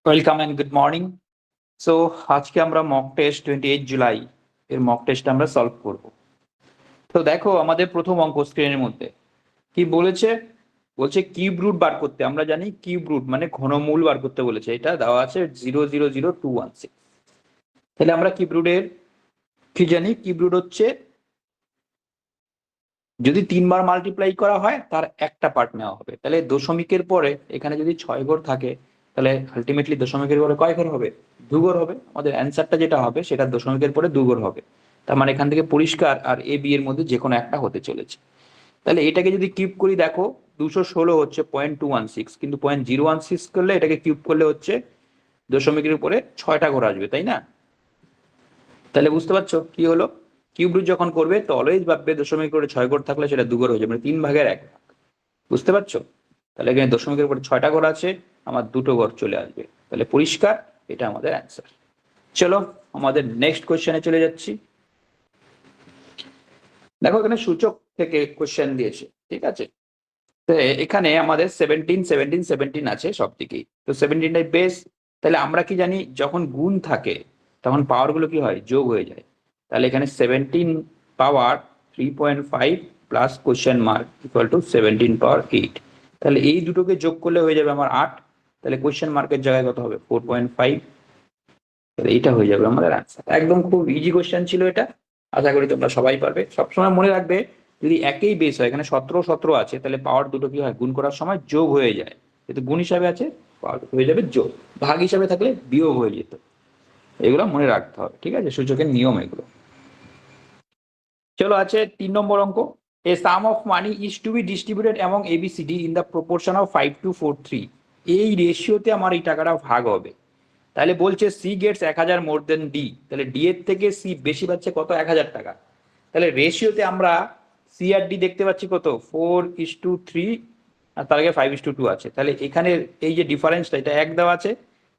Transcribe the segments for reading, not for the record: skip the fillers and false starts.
Welcome and good morning. So আজকে আমরা mock test 28 July এর মক টেস্ট আমরা সলভ করব। তো দেখো আমাদের প্রথম অঙ্ক স্ক্রিনের মধ্যে কি বলেছে, বলছে কিউব রুট বার করতে। আমরা জানি কিউব রুট মানে ঘনমূল বার করতে বলেছে, এটা দেওয়া আছে 0.00216। তাহলে আমরা কিউব রুটের কি জানি, কিউব রুট হচ্ছে যদি 3 বার মাল্টিপ্লাই করা হয় তার একটা পার্ট নেওয়া হবে। তাহলে দশমিকের পরে এখানে যদি 6 ঘর থাকে তাহলে আলটিমেটলি দশমিকের পরে কয় ঘর হবে? 2 ঘর হবে। আমাদের অ্যান্সারটা যেটা হবে সেটা দশমিকের পরে 2 ঘর হবে। তার মানে এখান থেকে পরিষ্কার আর এ বি এর মধ্যে যে কোনো একটা হতে চলেছে। তাহলে এটাকে যদি কিউব করি, দেখো 216 হচ্ছে 0.216, কিন্তু 0.016 করলে এটাকে কিউব করলে হচ্ছে দশমিকের উপরে 6টা ঘর আসবে, তাই না? তাহলে বুঝতে পারছো কি হলো? কিউব রুট যখন করবে তো অলওয়েজ ভাববে দশমিক করে 6 ঘর থাকলে সেটা 2 ঘর হয়ে যাবে, মানে 3/1 ভাগ। বুঝতে পারছো? তাহলে এখানে দশমিকের উপরে 6টা ঘর আছে, আমার 2টো ঘর চলে আসবে। তাহলে পরিষ্কার এটা আমাদের অ্যান্সার। চলো আমাদের নেক্সট কোয়েশ্চেনে চলে যাচ্ছি। দেখো এখানে সূচক থেকে কোয়েশ্চেন দিয়েছে, ঠিক আছে? তো এখানে আমাদের 17 আছে সব দিকেই, তো 17টাই বেস। তাহলে আমরা কি জানি, যখন গুণ থাকে তখন পাওয়ার গুলো কি হয়? যোগ হয়ে যায়। তাহলে এখানে 17 পাওয়ার 3.5 plus question mark equal to 17 পাওয়ার 8। তাহলে এই দুটোকে যোগ করলে হয়ে যাবে আমার 8। তাহলে কোশ্চেন মার্কের জায়গায় কত হবে? 4.5। তাহলে এইটা হয়ে যাবে আমাদের অ্যান্সার। একদম খুব ইজি কোশ্চেন ছিল এটা, আশা করি তোমরা সবাই পারবে। সবসময় মনে রাখবে যদি একই বেস হয়, এখানে 17 আছে, তাহলে পাওয়ার দুটো কি হয়? গুণ করার সময় যোগ হয়ে যায়। যেহেতু গুণ হিসাবে আছে পাওয়ার হয়ে যাবে যোগ, ভাগ হিসাবে থাকলে বিয়োগ হয়ে যেত। এগুলো মনে রাখতে হবে, ঠিক আছে? সূচকের নিয়ম এগুলো। চলো আছে 3 নম্বর অঙ্ক। A sum of money is to be distributed among A B C D in the proportion of 5:4:3। এই রেশিওতে আমার এই টাকাটা ভাগ হবে। তাহলে বলছে সি গেটস 1000 মোর দেন ডি। তাহলে ডি এর থেকে সি বেশি পাচ্ছে কত? 1000 টাকা। তাহলে রেশিওতে আমরা সি আর ডি দেখতে পাচ্ছি কত? 4:3, আর তার আগে 5:2 আছে। তাহলে এখানে এই যে ডিফারেন্সটা, এটা 1 দেওয়া আছে,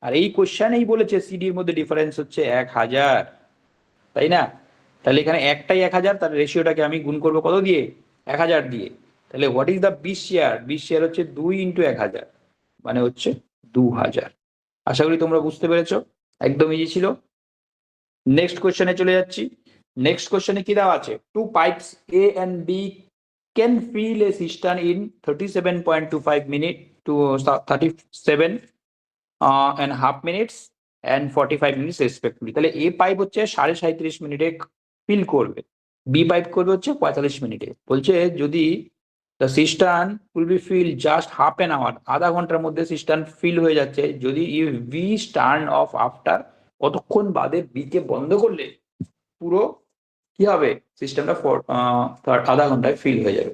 আর এই কোশ্চেনেই বলেছে সিডির মধ্যে ডিফারেন্স হচ্ছে 1000, তাই না? তাহলে এখানে একটাই 1000, তার রেশিওটাকে আমি গুণ করবো কত দিয়ে? 1000 দিয়ে। তাহলে what is the B share? B share হচ্ছে 2 ইন্টু 1000, মানে হচ্ছে 2000। আশা করি তোমরা বুঝতে পেরেছো, একদম ইজি ছিল। নেক্সট কোশ্চেনে চলে যাচ্ছি। নেক্সট কোশ্চেনে কি দেওয়া আছে? Two pipes A and B can fill a cistern in 37.25 minute to 37.5 minutes and 45 minutes respectively. তাহলে এ পাইপ হচ্ছে 37.5 মিনিটে ফিল করবে, বি পাইপ করবে হচ্ছে 45 মিনিটে। বলছে যদি the cistern will be fill just half an hour, আধা ঘন্টার মধ্যে সিস্টার্ন ফিল হয়ে যাচ্ছে, যদি you B turn off after, কতক্ষণ বাদে বি কে বন্ধ করলে পুরো কি হবে? সিস্টেমটা আধা ঘন্টায় ফিল হয়ে যাবে।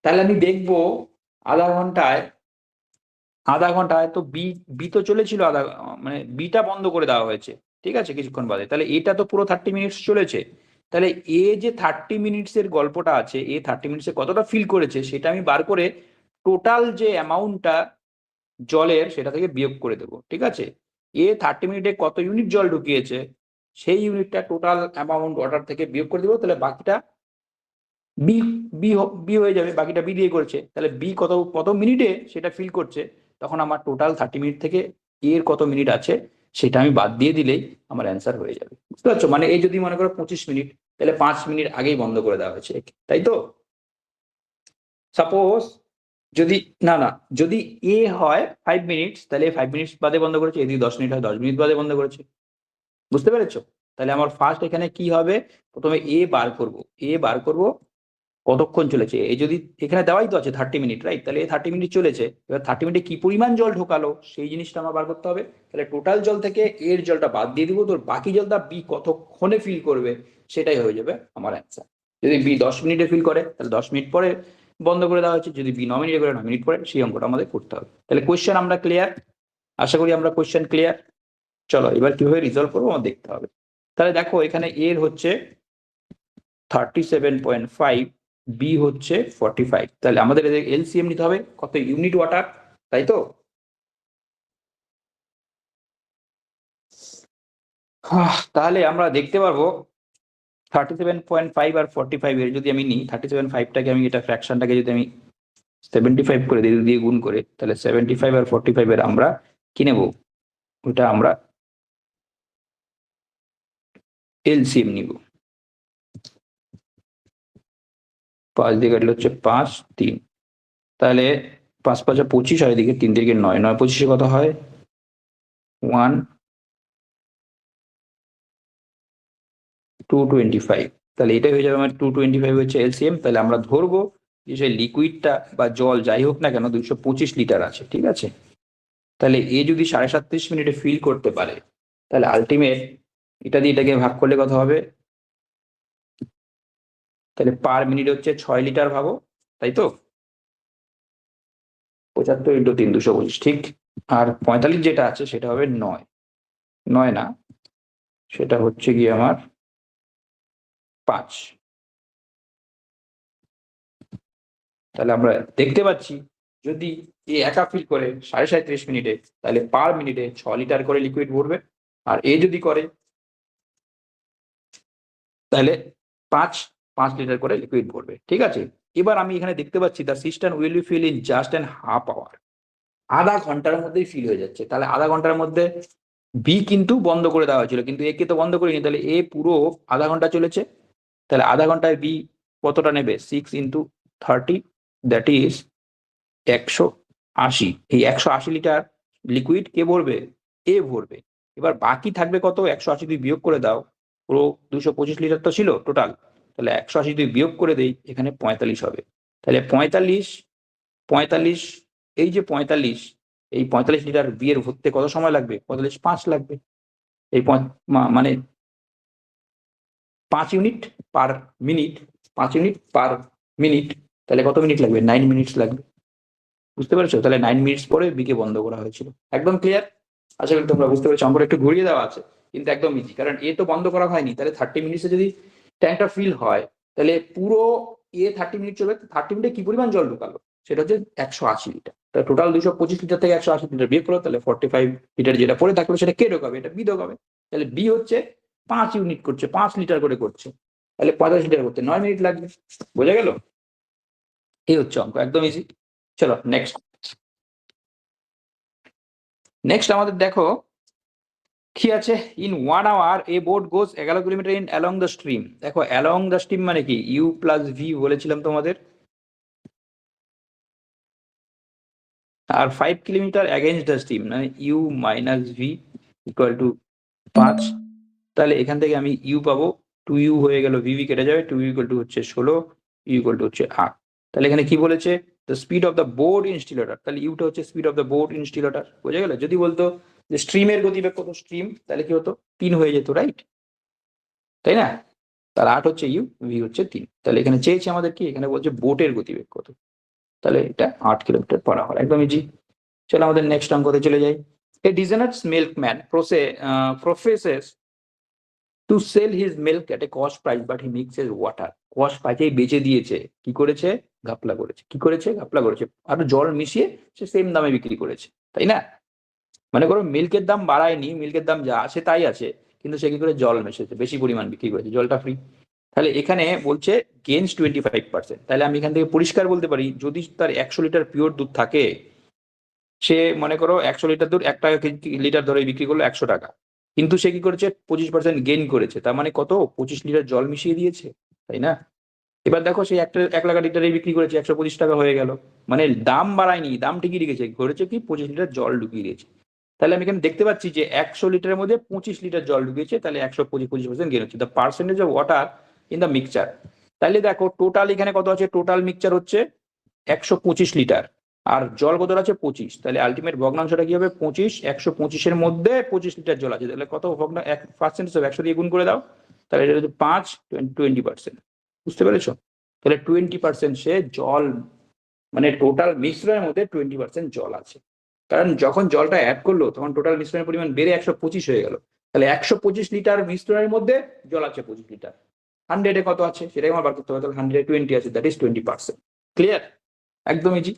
তাহলে আমি দেখবো আধা ঘন্টায়, তো বি বি তো চলেছিল মানে বিটা বন্ধ করে দেওয়া হয়েছে, ঠিক আছে, কিছুক্ষণ বাদে। তাহলে এটা তো পুরো 30 মিনিটস চলেছে। তাহলে এ যে 30 মিনিটস এর গল্পটা আছে, এ 30 মিনিটসে কতটা ফিল করেছে সেটা আমি বার করে টোটাল যে অ্যামাউন্টটা জলের সেটা থেকে বিয়োগ করে দেবো, ঠিক আছে? এ 30 মিনিটে কত ইউনিট জল ঢুকিয়েছে সেই ইউনিটটা টোটাল অ্যামাউন্ট ওয়াটার থেকে বিয়োগ করে দেবো। তাহলে বাকিটা বি বি বি হয়ে যাবে, বাকিটা বি দিয়ে করেছে। তাহলে বি কত কত মিনিটে সেটা ফিল করছে, তখন আমার টোটাল 30 মিনিট থেকে এর কত মিনিট আছে সেটা আমি বাদ দিয়ে দিলেই আমার অ্যান্সার হয়ে যাবে। বুঝতে পারছো? মানে এই যদি মনে করো 25 মিনিট, তাহলে 5 মিনিট আগেই বন্ধ করে দেওয়া হয়েছে, তাই তো? সাপোজ যদি না না যদি এ হয় 5 মিনিটস, তাহলে 5 মিনিটস বাদে বন্ধ করেছে। যদি 10 মিনিট হয় 10 মিনিট বাদে বন্ধ করেছে। বুঝতে পেরেছো? তাহলে আমার ফার্স্ট এখানে কি হবে? প্রথমে এ বার করব, এ বার করব কতক্ষণ চলেছে। এই যদি এখানে দেওয়াই তো আছে 30 মিনিট, রাইট? তাহলে এই 30 মিনিট চলেছে, এবার 30 মিনিটে কি পরিমাণ জল ঢোকালো সেই জিনিসটা আমার বার করতে হবে। তাহলে টোটাল জল থেকে এর জলটা বাদ দিয়ে দিব, তোর বাকি জলটা বি কতক্ষণে ফিল করবে সেটাই হয়ে যাবে আমার অ্যান্সার। যদি বি 10 মিনিটে ফিল করে তাহলে 10 মিনিট পরে বন্ধ করে দেওয়া হচ্ছে, যদি বি 9 মিনিটে করে 9 মিনিট পরে, সেই অঙ্কটা আমাদের করতে হবে। তাহলে কোয়েশ্চেন আমরা ক্লিয়ার? আশা করি আমরা কোয়েশ্চেন ক্লিয়ার। চলো এবার কিভাবে রিজলভ করবো আমার দেখতে হবে। তাহলে দেখো এখানে এর হচ্ছে 37.5, বি হচ্ছে 45। তাহলে আমাদের এলসিএম নিতে হবে কত? ইউনিট ওয়াটার, তাই তো? তাহলে আমরা দেখতে পারবো 37.5 আর 45 এর যদি আমি নিই, 37.5টাকে আমি এটা ফ্র্যাকশনটাকে যদি আমি 75 করে দিয়ে গুণ করে, তাহলে 75 আর 45 এর আমরা কি নেবো? ওটা আমরা এলসিএম নিব। 5 দিয়ে কাটলে হচ্ছে 5, 3, তাহলে 5 5 25, আর এদিকে 3 থেকে 9, 9 25 কত হয় 1 225। তাহলে এটাই হয়ে যাবে আমার 225 হচ্ছে এলসিএম। তাহলে আমরা ধরবো যে সেই লিকুইডটা বা জল যাই হোক না কেন 225 লিটার আছে, ঠিক আছে। তাহলে এ যদি 37.5 মিনিটে ফিল করতে পারে, তাহলে আলটিমেট এটা দিয়ে এটাকে ভাগ করলে কত হবে, তাহলে পার মিনিট হচ্ছে 6 লিটার ভাবো, তাই তো। 75 ইন্টু 3, 225, ঠিক। আর 45 যেটা আছে সেটা হবে 9, 9 না, সেটা হচ্ছে গিয়ে আমার 5। তাহলে আমরা দেখতে পাচ্ছি যদি এ একা ফিল করে 37.5 মিনিটে, তাহলে পার মিনিটে 6 লিটার করে লিকুইড ভরবে। আর এ যদি করে তাহলে 5 5 লিটার করে লিকুইড ভরবে, ঠিক আছে। এবার আমি এখানে দেখতে পাচ্ছি the system will be fill in just an half hour, আধা ঘন্টার মধ্যেই ফিল হয়ে যাচ্ছে। তাহলে আধা ঘন্টার মধ্যে বি কিন্তু বন্ধ করে দেওয়া হয়েছিল, কিন্তু এ কে তো বন্ধ করিনি, তাহলে এ পুরো আধা ঘন্টা চলেছে। তাহলে আধা ঘন্টায় বি কতটা নেবে, 6 × 30, দ্যাট ইজ 180। এই 180 লিটার লিকুইড কে ভরবে, এ ভরবে। এবার বাকি থাকবে কত, 180 তুই বিয়োগ করে দাও, পুরো 225 লিটার তো ছিল টোটাল, তাহলে 180 তুই বিয়োগ করে দেই, এখানে 45 হবে। তাহলে 45, 45, এই যে 45, এই 45 লিটার বিয়ের ভরতে কত সময় লাগবে, 45 5 লাগবে। এই মানে 5 unit per minute, 5 unit per minute, তাহলে কত মিনিট লাগবে, 9 মিনিটস লাগবে। বুঝতে পেরেছো, তাহলে 9 মিনিটস পরে বিকে বন্ধ করা হয়েছিল। একদম ক্লিয়ার, আশা করি তোমরা বুঝতে পেরেছো। অঙ্কটা একটু ঘুরিয়ে দেওয়া আছে কিন্তু একদম ইজি, কারণ এ তো বন্ধ করা হয়নি। তাহলে 30 মিনিটসে যদি ট্যাঙ্কটা ফিল হয়, তাহলে পুরো এ 30 মিনিট চলবে। 30 মিনিটে কি পরিমাণ জল ঢুকালো, সেটা হচ্ছে 180 লিটার। তাহলে টোটাল 225 লিটার থেকে 180 লিটার বিয়োগ করলো, তাহলে 45 লিটার যেটা পড়ে থাকলো সেটা কে ঢোকাবে, এটা বি ঢোকাবে। তাহলে বি হচ্ছে 5 ইউনিট করছে, 5 লিটার করে করছে, তাহলে 45 লিটার করতে 9 মিনিট লাগবে। বোঝা গেল, এই হচ্ছে অঙ্ক, একদম ইজি। চলো নেক্সট। নেক্সট আমাদের দেখো কি আছে, in 1 hour a boat goes 11 kilometre in along the stream. দেখো অ্যালং দ্য স্ট্রিম মানে কি, ইউ প্লাস ভি বলেছিলাম তোমাদের, আর 5 কিলোমিটার অ্যাগেনস্ট দ্য স্ট্রিম মানে u minus v equal to 5। তাহলে এখান থেকে আমি ইউ পাবো, 2u হয়ে গেল, ভি ভি কেটে যাবে, 2u ইকুয়াল টু হচ্ছে 16, ইউ ইকুয়াল টু হচ্ছে 8। তাহলে এখানে কি বলেছে, the speed of the boat in still water, তাহলে ইউটা হচ্ছে speed of the boat in still water. বোঝা গেল, যদি বলতো যে স্ট্রিমের গতিবেগ কত স্ট্রিম, তাহলে কি হতো 3 হয়ে যেত, রাইট, তাই না। তার 8 হচ্ছে ইউ, ভি হচ্ছে 3। তাহলে এখানে চেয়েছে আমাদের কি, এখানে বলছে বোটের গতিবেগ কত, তাহলে এটা 8 কিলোমিটার পার আওয়ার, একদম ইজি। চলো আমাদের নেক্সট অঙ্কতে চলে যাই। A dishonest milkman professes to sell his milk at a cost price but he mixes water. Cost প্রাইসেই বেচে দিয়েছে, কি করেছে, ঘাপলা করেছে। কি করেছে, ঘাপলা করেছে, আর জল মিশিয়ে সে সেম দামে বিক্রি করেছে, তাই না। মানে করো মিল্কের দাম বাড়ায়নি, মিল্কের দাম যা আছে তাই আছে, কিন্তু সে কি করে জল মেশাচ্ছে, বেশি পরিমাণ বিক্রি করেছে, জলটা ফ্রি। তাহলে এখানে বলছে গেইনস 25%। তাহলে আমি এখান থেকে পরিষ্কার বলতে পারি, যদি তার 100 লিটার পিওর দুধ থাকে, সে মনে করো 100 লিটার দুধ 1 টাকা লিটার ধরে বিক্রি করলো 100 টাকা, কিন্তু সে কি করেছে 25% গেইন করেছে, তার মানে কত, 25 লিটার জল মিশিয়ে দিয়েছে, তাই না। এবার দেখো সেই একটা 1 লাখ লিটারে বিক্রি করেছে, 125 টাকা হয়ে গেল, মানে দাম বাড়ায়নি, দাম ঠিকই রেখেছে, করেছে কি 25 লিটার জল ঢুকিয়ে দিয়েছে। তাহলে আমি এখানে দেখতে পাচ্ছি যে 100 লিটারের মধ্যে 25 লিটার জল ঢুকিয়েছে, তাহলে 125% গেন হচ্ছে, the percentage of water in the mixture. তাহলে দেখো টোটাল এখানে কত আছে, টোটাল মিক্সচার হচ্ছে 125 লিটার, আর জল কত আছে 25, তাহলে আলটিমেট ভগ্নাংশটা কি হবে 25, 125-এর মধ্যে 25 লিটার জল আছে, তাহলে কত পার্সেন্টেজ হবে, 100 দিয়ে গুণ করে দাও, তাহলে এটা হচ্ছে 5, 20%। বুঝতে পেরেছো, তাহলে 20% সে জল, মানে টোটাল মিশ্রণের মধ্যে 20% জল আছে। কারণ যখন জলটা অ্যাড করলো তখন টোটাল মিশ্রণের পরিমাণ বেড়ে 125 হয়ে গেল, তাহলে 125 লিটার মিশ্রণের মধ্যে জল আছে 25 লিটার। 100-এ কত আছে সেটাই আমার বার করতে হবে, তাহলে 100-এ 20 আছে, দ্যাট ইজ 20%। ক্লিয়ার, একদম ইজি।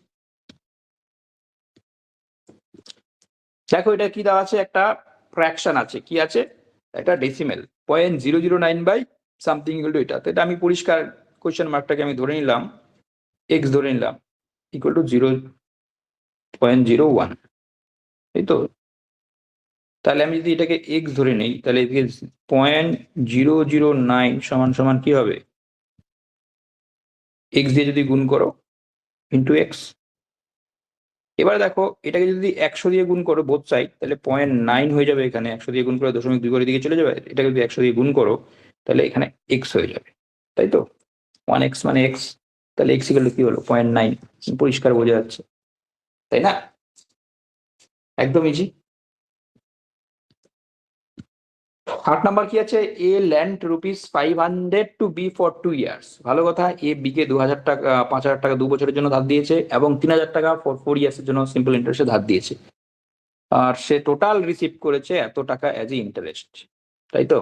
দেখো এটা কি দেওয়া আছে, একটা ফ্র্যাকশন আছে, কি আছে, একটা decimal 0.009 by something equal to এটা। তো এটা আমি পরিষ্কার কোয়েশ্চেন মার্কটাকে আমি ধরে নিলাম, এক্স ধরে নিলাম, ইকুয়াল টু 0.01, এই তো। তাহলে আমি যদি এটাকে এক্স ধরে নেই তাহলে এদিকে 0.009 সমান সমান কি হবে, এক্স দিয়ে যদি গুণ করো ইন্টু এক্স। এবার দেখো এটাকে যদি 100 দিয়ে গুণ করো বোথ সাইড, তাহলে 0.9 হয়ে যাবে, এখানে 100 দিয়ে গুণ করে 0.2 করে দিকে চলে যাবে, এটাকে যদি 100 দিয়ে গুণ করো তাহলে এখানে এক্স হয়ে যাবে, তাই তো। 1x মানে এক্স, তাহলে এক্স ইকুয়াল কি হলো 0.9, পরিষ্কার বোঝা যাচ্ছে তাই না, একদম ইজি। 8 নাম্বার কি আছে, a land ₹500 to be for 2 years. ভালো কথা, এ বি কে 2000 টাকা 5000 টাকা 2 বছরের জন্য ধার দিয়েছে এবং 3000 টাকা ফর 4 ইয়ার্সের জন্য সিম্পল ইন্টারেস্টে ধার দিয়েছে, আর সে টোটাল রিসিভ করেছে এত টাকা অ্যাজ এ ইন্টারেস্ট, তাই তো।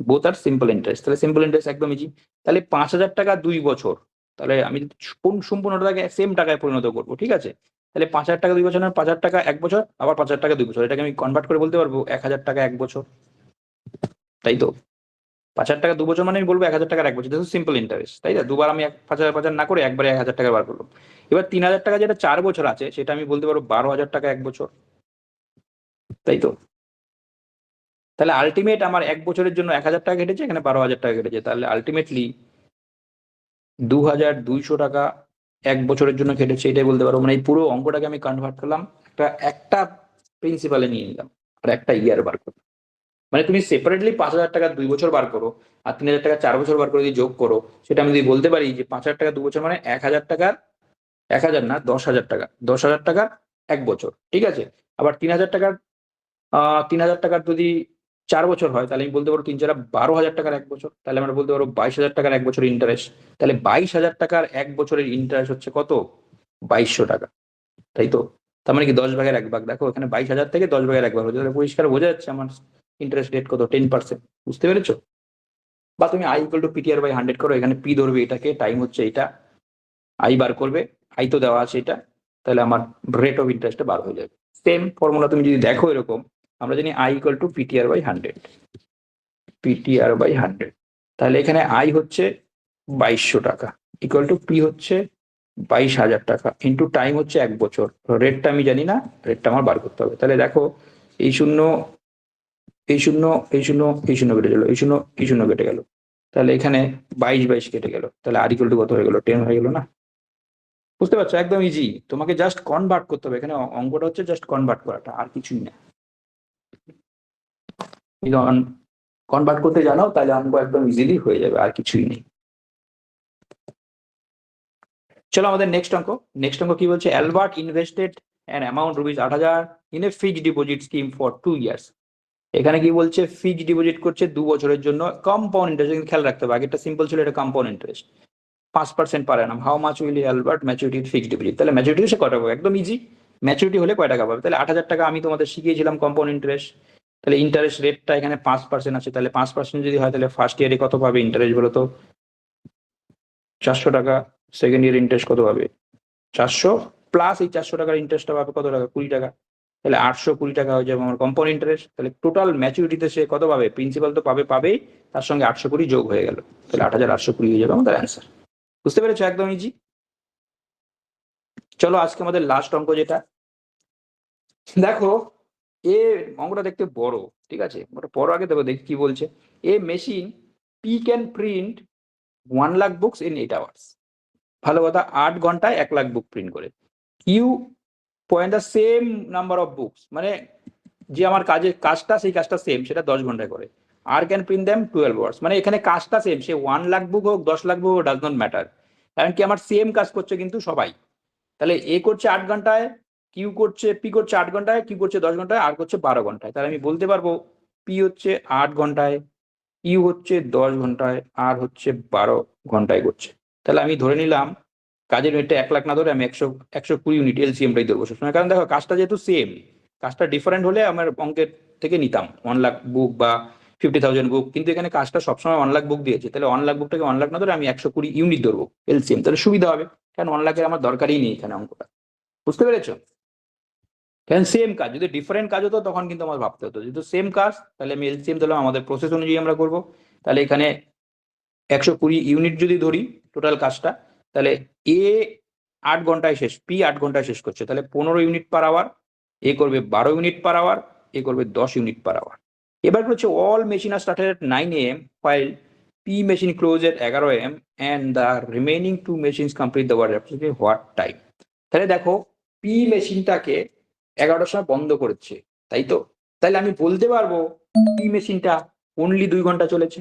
বোথ আর সিম্পল ইন্টারেস্ট, তাহলে সিম্পল ইন্টারেস্ট একদম ইজি। তাহলে 5000 টাকা 2 বছর, তাহলে আমি সম্পূর্ণটাকে সেম টাকায় পরিণত করবো, ঠিক আছে। তাহলে 5000 টাকা 2 বছর, 5000 টাকা 1 বছর, আবার 5000 টাকা 2 বছর, এটাকে আমি কনভার্ট করে বলতে পারবো 1000 টাকা 1 বছর, তাই তো। 5000 টাকা 2 বছর মানে আমি বলবো 1000 টাকার 1 বছর, দেখো সিম্পল ইন্টারেস্ট, তাই না। দুবার আমি 5000 না করে একবারে 1000 টাকা বার করলাম। এবার 3000 টাকা যেটা 4 বছর আছে সেটা আমি বলতে পারবো 12,000 টাকা 1 বছর, তাই তো। তাহলে আলটিমেট আমার 1 বছরের জন্য 1000 টাকা কেটেছে, এখানে 12,000 টাকা কেটেছে, তাহলে আলটিমেটলি 2200 টাকা 1 বছরের জন্য কেটেছে, এটাই বলতে পারবো। মানে এই পুরো অঙ্কটাকে আমি কনভার্ট করলাম, একটা প্রিন্সিপালে নিয়ে নিলাম আর একটা ইয়ার বার করলাম। মানে তুমি সেপারেটলি 5000 টাকা 2 বছর বার করো আর 3000 টাকা 4 বছর বার করে যদি যোগ করো, সেটা আমি যদি বলতে পারি যে 5000 টাকা 2 বছর মানে 1000 টাকার, 1000 না 10,000 টাকা, 10,000 টাকার 1 বছর, ঠিক আছে। আবার 3000 টাকার 3000 টাকার যদি 4 বছর হয়, তাহলে আমি বলতে পারবো 3 4 12,000 টাকার 1 বছর, তাহলে আমরা বলতে পারবো 22,000 টাকার 1 বছরের ইন্টারেস্ট। তাহলে 22,000 টাকার 1 বছরের ইন্টারেস্ট হচ্ছে কত, 2200 টাকা, তাই তো। তার মানে কি 10 ভাগের 1 ভাগ, দেখো এখানে 22,000 থেকে 10 ভাগের 1 ভাগ হচ্ছে, তাহলে পরিষ্কার বোঝা যাচ্ছে আমার ইন্টারেস্ট রেট কত, 10%, বুঝতে পেরেছো। বা তুমি I equal to PTR by 100 করো, এখানে পি ধরবে এটাকে, টাইম হচ্ছে এটা, আই বার করবে, আই তো দেওয়া আছে এটা, তাহলে আমার রেট অফ ইন্টারেস্টটা বার হয়ে যাবে। সেম ফর্মুলা তুমি যদি দেখো এরকম, আমরা জানি I equal to PTR by 100, PTR by 100, তাহলে এখানে আই হচ্ছে 2200 টাকা ইকুয়াল টু পি হচ্ছে 22,000 টাকা ইন্টু টাইম হচ্ছে 1 বছর, রেটটা আমি জানি না, রেটটা আমার বার করতে হবে। তাহলে দেখো এই শূন্য, এই শূন্য, এই শূন্য, এই শূন্য কেটে গেল, এই শূন্য, এই শূন্য কেটে গেল, তাহলে এখানে 22 কেটে গেল, তাহলে আর ইকুয়াল টু কত হয়ে গেল, 10 হয়ে গেল না। বুঝতে পারছো, একদম ইজি, তোমাকে জাস্ট কনভার্ট করতে হবে, এখানে অঙ্কটা হচ্ছে জাস্ট কনভার্ট করাটা, আর কিছুই না। যখন কনভার্ট করতে জানো তাহলে অঙ্ক একদম ইজিলি হয়ে যাবে, আর কিছুই নেই। চলো আমাদের নেক্সট অঙ্ক কি বলছে, Albert invested an amount ₹8,000 in a fixed deposit scheme for 2 years. এখানে কি বলছে, ফিক্সড ডিপোজিট করছে 2 বছরের জন্য, কম্পাউন্ড ইন্টারেস্ট খেয়াল রাখতে হবে, আগেরটা সিম্পল ছিল, এটা compound interest 5% per Anam. How much will Albert maturity fixed deposit, তাহলে ম্যাচুরিটি সে কত পাবে, একদম ইজি। ম্যাচুরিটি হলে কয় টাকা পাবে, তাহলে 8,000 টাকা আমি তোমাদের শিখিয়েছিলাম কম্পাউন্ড ইন্টারেস্ট, তাহলে ইন্টারেস্ট রেটটা এখানে 5% আছে, তাহলে 5% যদি হয় তাহলে ফার্স্ট ইয়ারে কত পাবে ইন্টারেস্ট বলো তো, 400 টাকা। সেকেন্ড ইয়ার ইন্টারেস্ট কত পাবে, 400, প্লাস এই 400 টাকার ইন্টারেস্টটা পাবে কত টাকা, 20 টাকা, তাহলে 820 টাকা হয়ে যাবে আমার কম্পাউন্ড ইন্টারেস্ট। তাহলে টোটাল ম্যাচুরিটিতে সে কত পাবে, প্রিন্সিপাল তো পাবেই, তার সঙ্গে 820 যোগ হয়ে গেল, তাহলে 8,820 হয়ে যাবে আমাদের অ্যান্সার। বুঝতে পেরেছো, একদম ইজি। চলো আজকে আমাদের লাস্ট অঙ্ক যেটা, দেখো এ অঙ্কটা দেখতে বড়, ঠিক আছে, ওটা পড়ো আগে, দেখো দেখি কি বলছে। A machine P can print 1 lakh books in 8 hours. ভালো কথা, 8 ঘন্টায় 1 লাখ বুক প্রিন্ট করে। Q point the same number of books, মানে যে আমার কাজটা সেই কাজটা সেম, সেটা 10 ঘন্টায় করে। আর ক্যান প্রিন্ট দ্যাম 12 আওয়ার্স, মানে এখানে কাজটা সেম, সে 1 লাখ বুক হোক 10 লাখ বুক হোক, ডাজ নট ম্যাটার, কারণ কি আমার সেম কাজ করছে কিন্তু সবাই। তাহলে এ করছে 8 ঘন্টায়, পি করছে 8 ঘন্টায়, কিউ করছে 10 ঘন্টায়, আর করছে 12 ঘন্টায়, তাহলে আমি বলতে পারবো পি হচ্ছে 8 ঘন্টায়, ইউ হচ্ছে 10 ঘন্টায়, আর হচ্ছে 12 ঘন্টায় করছে। তাহলে আমি ধরে নিলাম কাজের ইউনিটটা 1 লাখ না ধরে আমি 120 ইউনিট এলসিএমটাই ধরবো সবসময়, কারণ দেখো কাজটা যেহেতু সেম, কাজটা ডিফারেন্ট হলে আমার অঙ্কের থেকে নিতাম 1 লাখ বুক বা 50,000 বুক, কিন্তু এখানে কাজটা সবসময় 1 লাখ বুক দিয়েছে, তাহলে 1 লাখ বুকটাকে 1 লাখ না ধরে আমি 120 ইউনিট ধরবো এলসিএম, তাহলে সুবিধা হবে, কারণ 1 লাখের আমার দরকারই নেই এখানে অঙ্কটা। বুঝতে পেরেছো, কারণ সেম কাজ, যদি ডিফারেন্ট কাজ হতো তখন কিন্তু আমার ভাবতে হতো, যেহেতু সেম কাজ তাহলে আমি এলসিএম দিলাম, আমাদের প্রসেস অনুযায়ী আমরা করবো। তাহলে এখানে 120 ইউনিট যদি ধরি টোটাল কাজটা, তাহলে এ 8 ঘন্টায় শেষ, পি 8 ঘন্টায় শেষ করছে, তাহলে 15 ইউনিট পার আওয়ার, এ করবে 12 ইউনিট পার আওয়ার, এ করবে 10 ইউনিট পার আওয়ার। এবার হচ্ছে all machine are started at 9 AM while P machine close at 11 AM and the remaining 2 machines complete the work approximately what time? তাহলে দেখো P মেশিনটাকে 11টার সময় বন্ধ করেছে, তাই তো? তাহলে আমি বলতে পারবো পি মেশিনটা অনলি 2 ঘন্টা চলেছে,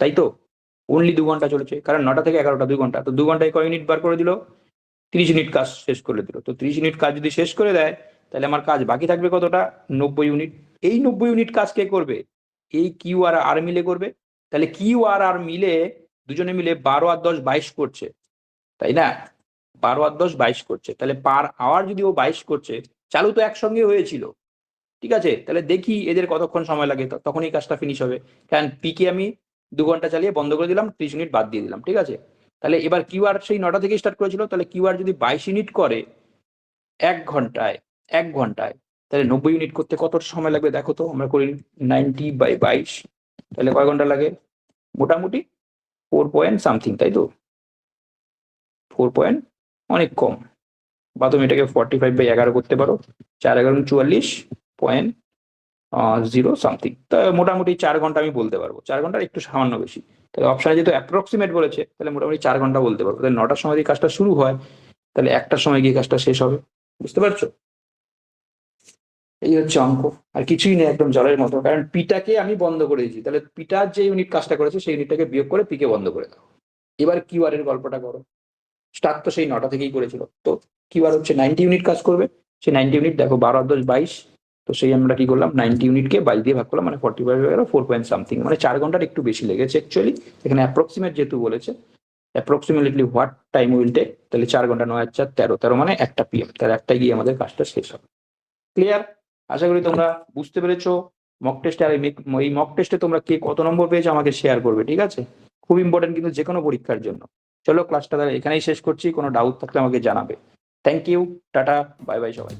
তাই তো? অনলি 2 ঘন্টা চলেছে, কারণ 9টা থেকে 11টা 2 ঘন্টা, তো 2 ঘন্টায় কয় ইউনিট বার করে দিল? 30 ইউনিট কাজ শেষ করে দিল। তো 30 ইউনিট কাজ যদি শেষ করে দেয় তাহলে আমার কাজ বাকি থাকবে কতটা? 90 ইউনিট। এই 90 ইউনিট কাজ কে করবে? এই কিউ আর আর মিলে করবে। তাহলে কিউ আর আর মিলে দুজনে মিলে 12 আর 10 22 করছে, তাই না? 12 আর 10 22 করছে। তাহলে পার আওয়ার যদি ও 22 করছে, চালু তো একসঙ্গে হয়েছিল, ঠিক আছে? তাহলে দেখি এদের কতক্ষণ সময় লাগে, তখনই কাজটা ফিনিশ হবে। কারণ পিকে আমি 2 ঘন্টা চালিয়ে বন্ধ করে দিলাম, 30 ইউনিট বাদ দিয়ে দিলাম, ঠিক আছে? তাহলে এবার কিউআর সেই 9টা থেকে স্টার্ট করেছিল, তাহলে কিউআর যদি 22 ইউনিট করে 1 ঘন্টায়, 1 ঘন্টায়, তাহলে 90 ইউনিট করতে কত সময় লাগবে দেখো তো? আমরা করি 90/22, তাহলে কয় ঘন্টা লাগে? মোটামুটি 4 পয়েন্ট সামথিং, তাই তো? 4 পয়েন্ট অনেক কম। বা তুমি এটাকে 45/11 করতে পারো, 4 11 44.0 সামথিং। তা মোটামুটি 4 ঘন্টা আমি বলতে পারবো, 4 ঘন্টার একটু সামান্য বেশি। তাহলে অপশনে যেহেতু অ্যাপ্রক্সিমেট বলেছে, তাহলে মোটামুটি 4 ঘন্টা বলতে পারবো। তাহলে 9টার সময় যদি কাজটা শুরু হয় তাহলে 1টার সময় গিয়ে কাজটা শেষ হবে। বুঝতে পারছো? এই হচ্ছে অঙ্ক, আর কিছুই নেই, একদম জলের মতো। কারণ পিটাকে আমি বন্ধ করে দিয়েছি, তাহলে পিটার যে ইউনিট কাজটা করেছে সেই ইউনিটটাকে বিয়োগ করে পিকে বন্ধ করে দাও। এবার কিউআর এর গল্পটা করো। স্টার্ট তো সেই 9টা থেকেই করেছিল, তো কিউআর হচ্ছে 90 ইউনিট কাজ করবে। সেই 90 ইউনিট দেখো 12 আর 10 22, তো সেই আমরা কি করলাম 90 ইউনিটকে 22 দিয়ে ভাগ করলাম, মানে 45 4 পয়েন্ট সামথিং, মানে 4 ঘন্টার একটু বেশি লেগেছে অ্যাকচুয়ালি। এখানে অ্যাপ্রক্সিমেট যেহেতু বলেছে, approximately what time will take, তাহলে 4 ঘন্টা 9 আর 4 13, 13 মানে 1টা PM, তাহলে 1টায় গিয়ে আমাদের কাজটা শেষ হবে। ক্লিয়ার? আশা করি তোমরা বুঝতে পেরেছো মক টেস্টে। আর এই মক টেস্টে তোমরা কে কত নম্বর পেয়েছো আমাকে শেয়ার করবে, ঠিক আছে? খুব ইম্পর্টেন্ট কিন্তু যে কোনো পরীক্ষার জন্য। চলো ক্লাসটা তাহলে এখানেই শেষ করছি, কোনো ডাউট থাকলে আমাকে জানাবে। থ্যাংক ইউ, টাটা, বাই বাই সবাই।